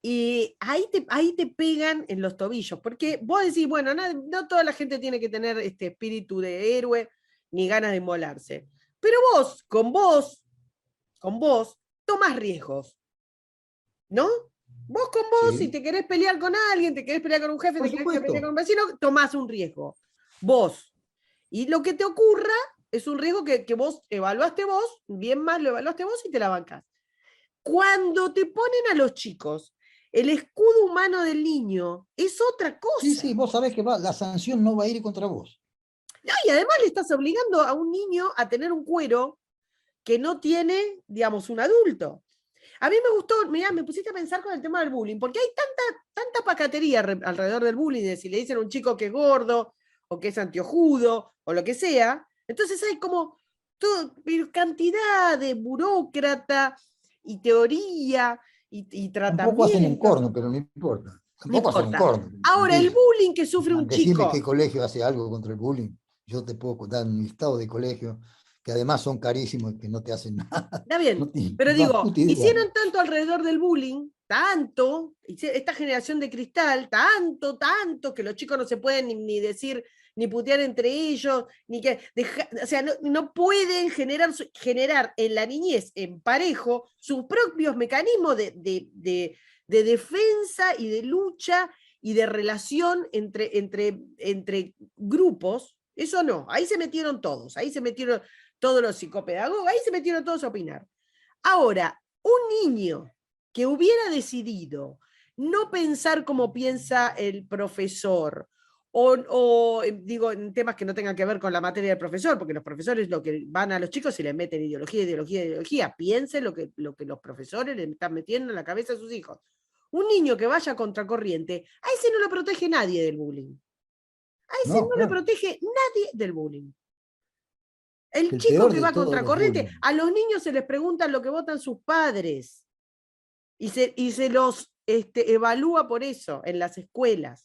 y ahí te pegan en los tobillos, porque vos decís, bueno, no toda la gente tiene que tener este espíritu de héroe ni ganas de inmolarse, pero con vos, tomás riesgos, ¿no? Vos con vos, si Sí, te querés pelear con alguien, te querés pelear con un jefe, por te querés pelear con supuesto. un vecino, tomás un riesgo. Vos. Y lo que te ocurra es un riesgo que vos evaluaste vos, bien mal lo evaluaste vos y te la bancás. Cuando te ponen a los chicos el escudo humano del niño, es otra Sí, sí, cosa. vos sabés que la sanción no va a ir contra vos. No, y además le estás obligando a un niño a tener un cuero que no tiene, digamos, un adulto. A mí me gustó, mirá, me pusiste a pensar con el tema del bullying, porque hay tanta pacatería alrededor del bullying, de si le dicen a un chico que es gordo, o que es antiojudo, o lo que sea. Entonces hay como cantidad de burócrata y teoría y Tampoco hacen un tratamiento. corno, pero no importa. No Tampoco hacen un importa. corno. Ahora, el bullying que sufre un Decime qué chico. colegio hace algo contra el bullying. Yo te puedo dar un listado de colegios que además son carísimos y que no te hacen nada. Está No bien, tienes pero más digo, puta idea. hicieron tanto alrededor del bullying, tanto, esta generación de cristal, tanto, que los chicos no se pueden ni decir, ni putear entre ellos, ni que, o sea, no pueden generar en la niñez, en parejo, sus propios mecanismos de defensa y de lucha y de relación entre grupos, Eso no, ahí se metieron todos, ahí se metieron todos los psicopedagogos, ahí se metieron todos a opinar. Ahora, un niño que hubiera decidido no pensar como piensa el profesor, digo, en temas que no tengan que ver con la materia del profesor, porque los profesores lo que van a los chicos y les meten ideología, ideología, ideología. Piensen lo que los profesores le están metiendo en la cabeza a sus hijos. Un niño que vaya a contracorriente, a ese no lo protege nadie del bullying. A ese no le protege nadie del bullying. El chico que va a contracorriente, a los niños se les pregunta lo que votan sus padres y se los evalúa por eso en las escuelas.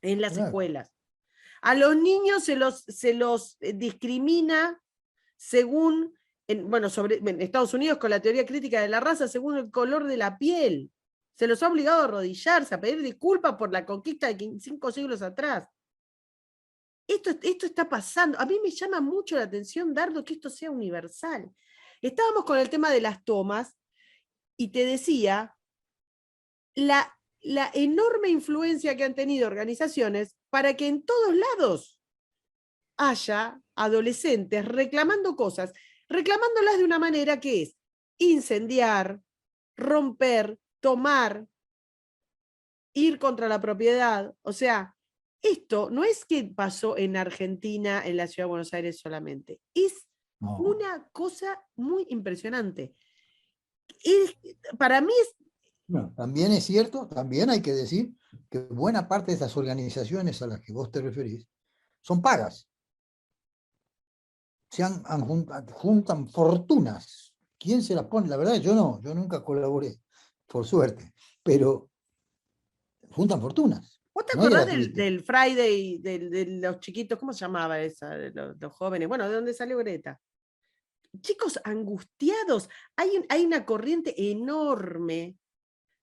En las escuelas. A los niños se los discrimina según, en Estados Unidos con la teoría crítica de la raza, según el color de la piel. Se los ha obligado a arrodillarse, a pedir disculpas por la conquista de 5 siglos atrás. Esto está pasando. A mí me llama mucho la atención, Dardo, que esto sea universal. Estábamos con el tema de las tomas y te decía la enorme influencia que han tenido organizaciones para que en todos lados haya adolescentes reclamando cosas, reclamándolas de una manera que es incendiar, romper, tomar, ir contra la propiedad. O sea, esto no es que pasó en Argentina, en la Ciudad de Buenos Aires solamente, es una cosa muy impresionante. Para mí es... No, también es cierto, también hay que decir que buena parte de esas organizaciones a las que vos te referís son pagas. Juntan fortunas. ¿Quién se las pone? La verdad, yo nunca colaboré, por suerte, pero juntan fortunas. ¿Vos te acordás del Friday, de los chiquitos, cómo se llamaba esa, de los jóvenes? Bueno, ¿de dónde salió Greta? Chicos angustiados. Hay una corriente enorme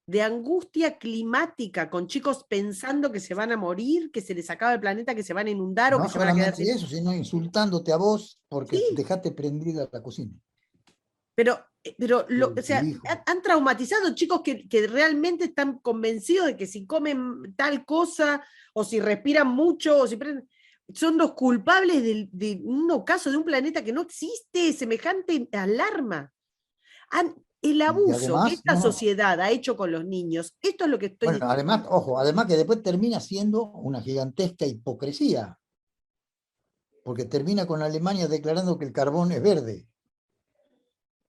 de angustia climática, con chicos pensando que se van a morir, que se les acaba el planeta, que se van a inundar o que se van a quedar sin... No solamente eso, sino insultándote a vos porque dejaste prendida la cocina. Pero o sea, han traumatizado chicos que realmente están convencidos de que si comen tal cosa, o si respiran mucho, o si son los culpables de un ocaso de un planeta que no existe, semejante alarma. El abuso además, que esta sociedad ha hecho con los niños, esto es lo que estoy diciendo. Además, ojo, además que después termina siendo una gigantesca hipocresía, porque termina con Alemania declarando que el carbón es verde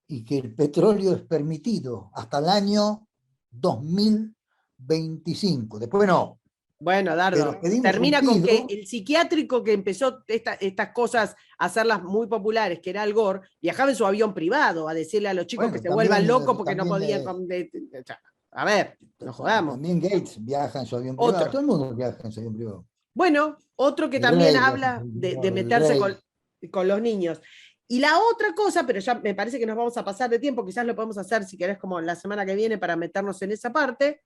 y que el petróleo es permitido hasta el año 2025. Después no. Bueno, Dardo, termina con que el psiquiátrico que empezó estas cosas a hacerlas muy populares, que era Al Gore, viajaba en su avión privado a decirle a los chicos que se vuelvan locos porque no podían... A ver, no jodamos. También Gates viaja en su avión privado, todo el mundo viaja en su avión privado. Bueno, otro que también habla de meterse con los niños. Y la otra cosa, pero ya me parece que nos vamos a pasar de tiempo, quizás lo podemos hacer si querés como la semana que viene para meternos en esa parte,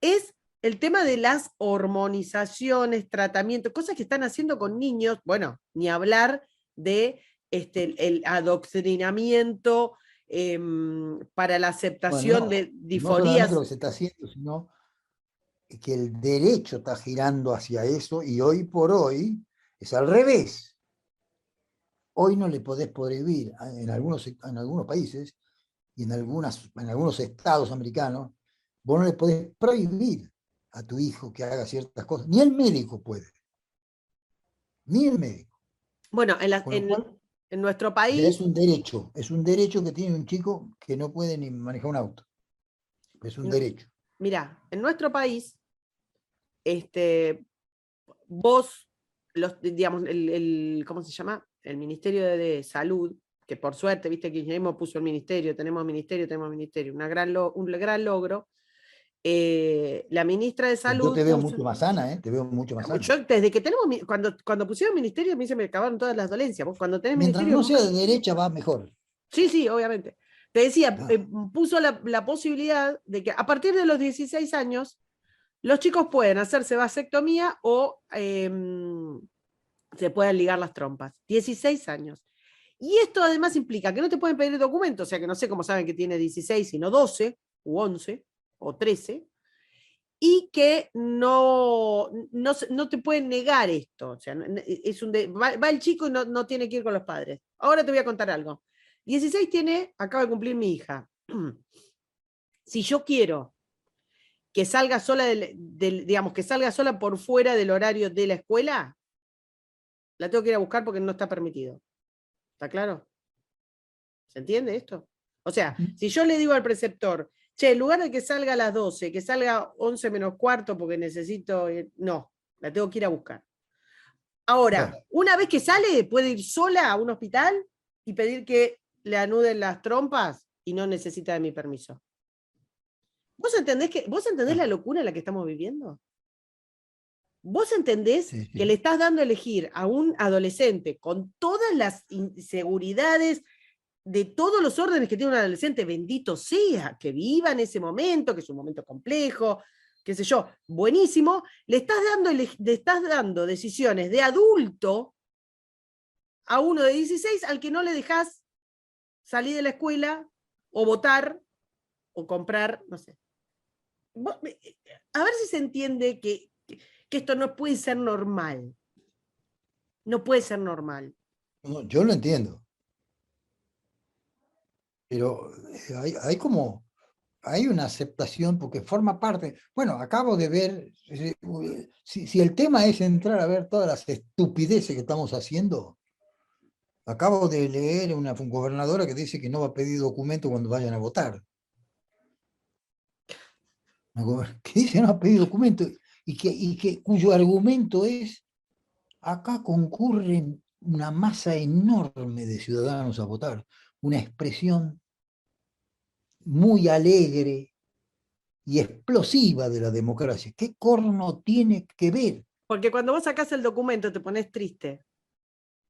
es el tema de las hormonizaciones, tratamientos, cosas que están haciendo con niños, bueno, ni hablar de el adoctrinamiento para la aceptación de disforías. No solamente lo que se está haciendo, sino que el derecho está girando hacia eso y hoy por hoy es al revés. Hoy no le podés prohibir en algunos países y en algunos estados americanos, vos no le podés prohibir a tu hijo que haga ciertas cosas. Ni el médico puede. Ni el médico. Bueno, en nuestro país... Es un derecho que tiene un chico que no puede ni manejar un auto. Es un derecho. Mirá, en nuestro país, vos, digamos, ¿cómo se llama? El Ministerio de Salud, que por suerte, viste, que Kirchnerismo puso el ministerio, tenemos ministerio, un gran logro. La ministra de Salud... Yo te veo mucho más sana, te veo mucho más sana. Yo, desde que tenemos, cuando pusieron ministerio, a mí se me acabaron todas las dolencias. Vos, cuando tenés mientras ministerio, no sea de derecha, va mejor. Sí, obviamente. Te decía, puso la posibilidad de que a partir de los 16 años, los chicos pueden hacerse vasectomía o se pueden ligar las trompas. 16 años. Y esto además implica que no te pueden pedir documentos, o sea que no sé cómo saben que tiene 16, sino 12, u 11, o 13, y que no pero no te pueden negar esto. O sea, va el chico y no tiene que ir con los padres. Ahora te voy a contar algo. 16 acaba de cumplir mi hija. Si yo quiero que salga sola, digamos, que salga sola por fuera del horario de la escuela, la tengo que ir a buscar porque no está permitido. ¿Está claro? ¿Se entiende esto? O sea, si yo le digo al preceptor, che, en lugar de que salga a las 12, que salga 11 menos cuarto porque necesito... No, la tengo que ir a buscar. Ahora, Bueno, una vez que sale, puede ir sola a un hospital y pedir que le anuden las trompas y no necesita de mi permiso. ¿Vos entendés la locura en la que estamos viviendo? ¿Vos entendés sí, que sí. le estás dando a elegir a un adolescente con todas las inseguridades de todos los órdenes que tiene un adolescente, bendito sea, que viva en ese momento, que es un momento complejo, qué sé yo, buenísimo, le estás dando decisiones de adulto a uno de 16 al que no le dejás salir de la escuela o votar o comprar, no sé. A ver si se entiende que esto no puede ser normal. No puede ser normal. No, yo lo entiendo, pero hay una aceptación porque forma parte. Bueno, acabo de ver, si el tema es entrar a ver todas las estupideces que estamos haciendo, acabo de leer una gobernadora que dice que no va a pedir documento cuando vayan a votar. Que dice que no va a pedir documento cuyo argumento es, acá concurren una masa enorme de ciudadanos a votar, una expresión muy alegre y explosiva de la democracia. ¿Qué corno tiene que ver? Porque cuando vos sacás el documento te pones triste.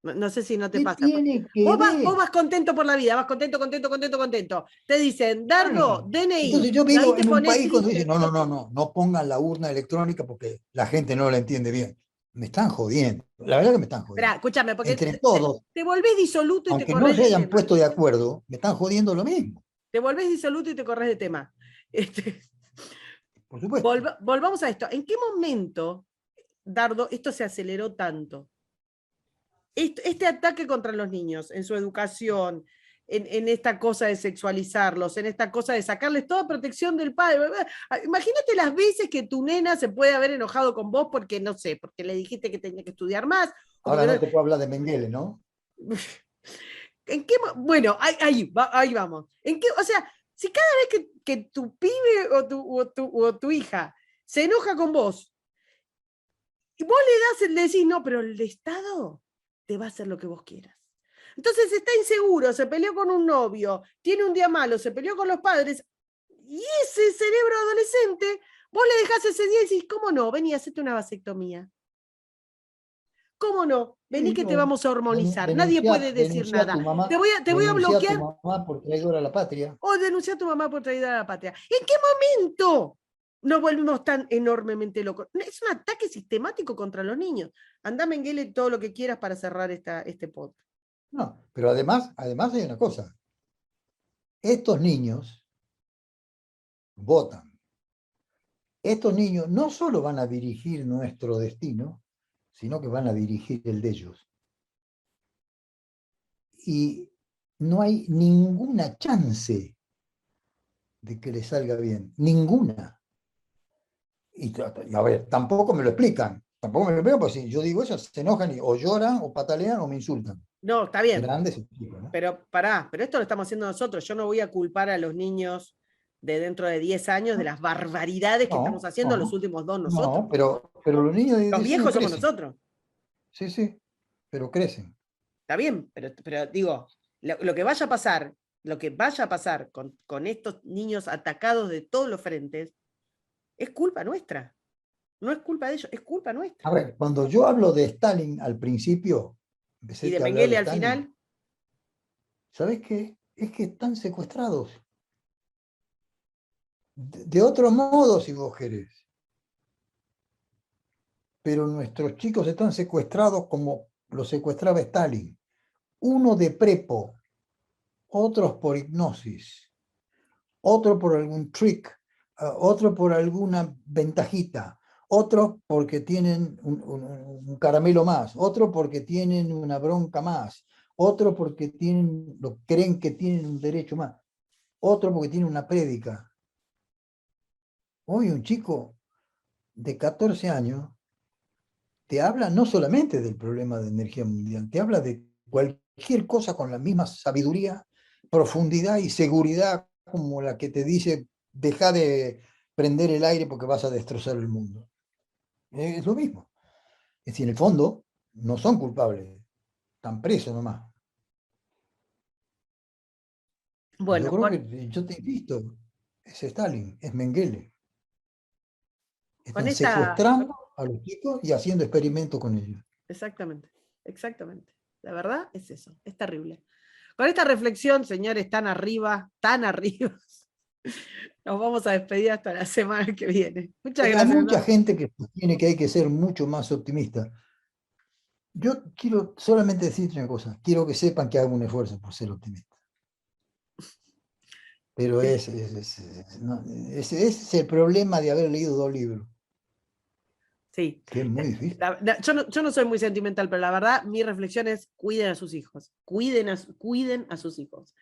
No sé si no te ¿Qué pasa. tiene que Vos ver? vas contento por la vida, vas contento, contento, contento, contento. Te dicen, Bueno, Dardo, DNI, entonces yo y ahí vivo te en un pones país cuando dicen, triste. no pongan la urna electrónica porque la gente no la entiende bien. Me están jodiendo, la verdad que me están Esperá, jodiendo. escúchame, porque Entre todos, te volvés disoluto y te aunque no corres se de hayan tema. puesto de acuerdo, me están jodiendo lo mismo, Te volvés disoluto y te corres de tema. Este, por supuesto. volvamos a esto. ¿En qué momento, Dardo, esto se aceleró tanto? Este ataque contra los niños, en su educación, en esta cosa de sexualizarlos, en esta cosa de sacarles toda protección del padre. Imagínate las veces que tu nena se puede haber enojado con vos porque, no sé, porque le dijiste que tenía que estudiar más. O Ahora porque no no... te puedo hablar de Mengele, ¿no? Bueno, ahí vamos. O sea, si cada vez que tu pibe o tu hija se enoja con vos, y vos le decís, no, pero el Estado te va a hacer lo que vos quieras. Entonces está inseguro, se peleó con un novio, tiene un día malo, se peleó con los padres, y ese cerebro adolescente, vos le dejás ese día y decís, ¿cómo no? Vení, hacete una vasectomía. ¿Cómo no? Vení Sí, que te vamos a hormonizar. Nadie puede decir denuncia a nada. tu mamá, Te voy a denuncia a tu bloquear mamá por traidora a la patria. o denunciar a tu mamá por traidora a la patria. ¿En qué momento nos volvimos tan enormemente locos? Es un ataque sistemático contra los niños. Andá, Mengele, todo lo que quieras para cerrar este podcast. No, pero además hay una cosa. Estos niños votan. Estos niños no solo van a dirigir nuestro destino, sino que van a dirigir el de ellos. Y no hay ninguna chance de que les salga bien. Ninguna. Y a ver, tampoco me lo explican. Tampoco me lo explican porque si yo digo eso, se enojan o lloran o patalean o me insultan. No, está bien, Grandes y chicos, ¿no? pero pará, pero esto lo estamos haciendo nosotros. Yo no voy a culpar a los niños de dentro de 10 años de las barbaridades que estamos No, haciendo los últimos dos nosotros. no, pero los niños de Los 16 años viejos somos crecen. nosotros. Sí, sí, pero crecen. Está bien, pero digo, lo que vaya a pasar, lo que vaya a pasar con estos niños atacados de todos los frentes, es culpa nuestra. No es culpa de ellos, es culpa nuestra. A ver, cuando yo hablo de Stalin al principio, Y empecé de a hablar de Mengele al Stalin, final, ¿sabes qué? Es que están secuestrados. De otro modo, si vos querés. Pero nuestros chicos están secuestrados como los secuestraba Stalin. Uno de prepo, otros por hipnosis, otro por algún trick, otro por alguna ventajita, otros porque tienen un caramelo más, otros porque tienen una bronca más, otros porque creen que tienen un derecho más, otros porque tienen una prédica. Hoy un chico de 14 años te habla no solamente del problema de energía mundial, te habla de cualquier cosa con la misma sabiduría, profundidad y seguridad como la que te dice, deja de prender el aire porque vas a destrozar el mundo. Es lo mismo. Es decir, en el fondo, no son culpables, están presos nomás. Y yo Bueno, creo que, yo te insisto, es Stalin, es Mengele. con Están esta, secuestrando a los chicos y haciendo experimentos con ellos. exactamente, exactamente. La verdad es eso, es terrible. Con esta reflexión, señores, tan arriba, nos vamos a despedir hasta la semana que viene. Muchas Hay gracias, mucha Norma. gente que sostiene que hay que ser mucho más optimista. Yo quiero solamente decirte una cosa, quiero que sepan que hago un esfuerzo por ser optimista. Pero no, ese es el problema de haber leído 2 libros, Sí. que es muy difícil. Yo no soy muy sentimental, pero la verdad, mi reflexión es cuiden a sus hijos, cuiden a sus hijos,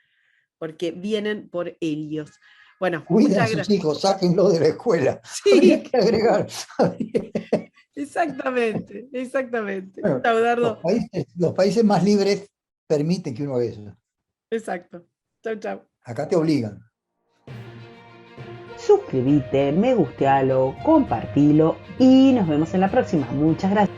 porque vienen por ellos. Bueno, Cuiden a muchas sus gracias. hijos, sáquenlo de la escuela. Habría Sí, que agregar. exactamente, exactamente. Bueno, Chao, Dardo. los países más libres permiten que uno haga eso. Exacto. Chao, chao. Acá te obligan. Suscríbete, me gustealo, compartilo y nos vemos en la próxima. Muchas gracias.